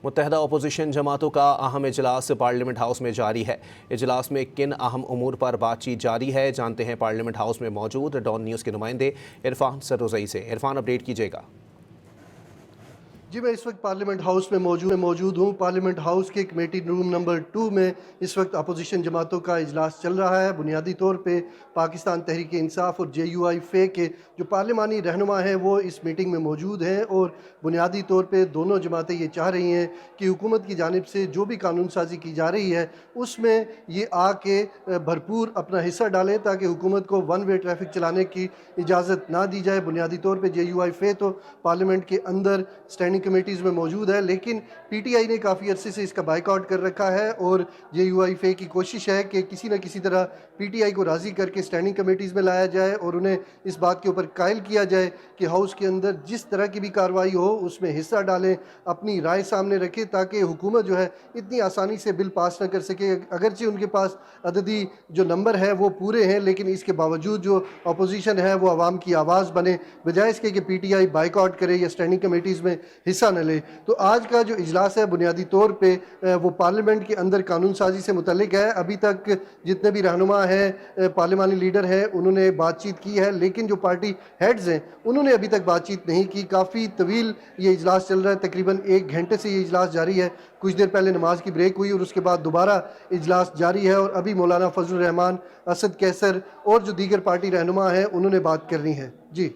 متحدہ اپوزیشن جماعتوں کا اہم اجلاس پارلیمنٹ ہاؤس میں جاری ہے۔ اجلاس میں کن اہم امور پر بات چیت جاری ہے، جانتے ہیں پارلیمنٹ ہاؤس میں موجود ڈان نیوز کے نمائندے عرفان سروزئی سے۔ عرفان، اپڈیٹ کیجیے گا۔ جی، میں اس وقت پارلیمنٹ ہاؤس میں موجود ہوں۔ پارلیمنٹ ہاؤس کے کمیٹی روم نمبر 2 میں اس وقت اپوزیشن جماعتوں کا اجلاس چل رہا ہے۔ بنیادی طور پہ پاکستان تحریک انصاف اور JUI کے جو پارلیمانی رہنما ہیں وہ اس میٹنگ میں موجود ہیں، اور بنیادی طور پہ دونوں جماعتیں یہ چاہ رہی ہیں کہ حکومت کی جانب سے جو بھی قانون سازی کی جا رہی ہے اس میں یہ آ کے بھرپور اپنا حصہ ڈالیں تاکہ حکومت کو ون وے ٹریفک چلانے کی اجازت نہ دی جائے۔ بنیادی طور پہ JUI تو پارلیمنٹ کے اندر اسٹینڈنگ کمیٹیز میں موجود ہے، لیکن PTI نے کافی عرصے سے اس کا بائیکاٹ کر رکھا ہے، اور JUI کی کوشش ہے کہ کسی نہ کسی طرح PTI کو راضی کر کے اسٹینڈنگ کمیٹیز میں لایا جائے اور انہیں اس بات کے اوپر قائل کیا جائے کہ ہاؤس کے اندر جس طرح کی بھی کارروائی ہو اس میں حصہ ڈالیں، اپنی رائے سامنے رکھیں تاکہ حکومت جو ہے اتنی آسانی سے بل پاس نہ کر سکے۔ اگرچہ ان کے پاس عددی جو نمبر ہے وہ پورے ہیں، لیکن اس کے باوجود جو اپوزیشن ہے وہ عوام کی آواز بنے، بجائے اس کے کہ PTI بائیکاٹ کرے یا اسٹینڈنگ کمیٹیز میں حصہ نہ لے۔ تو آج کا جو اجلاس ہے بنیادی طور پہ وہ پارلیمنٹ کے اندر قانون سازی سے متعلق ہے۔ ابھی تک جتنے بھی رہنما ہیں، پارلیمانی لیڈر ہیں، انہوں نے بات چیت کی ہے، لیکن جو پارٹی ہیڈز ہیں انہوں نے ابھی تک بات چیت نہیں کی۔ کافی طویل یہ اجلاس چل رہا ہے، تقریباً 1 گھنٹے سے یہ اجلاس جاری ہے۔ کچھ دیر پہلے نماز کی بریک ہوئی اور اس کے بعد دوبارہ اجلاس جاری ہے، اور ابھی مولانا فضل الرحمان، اسد کیسر اور جو دیگر پارٹی رہنما ہیں انہوں نے بات کرنی ہے۔ جی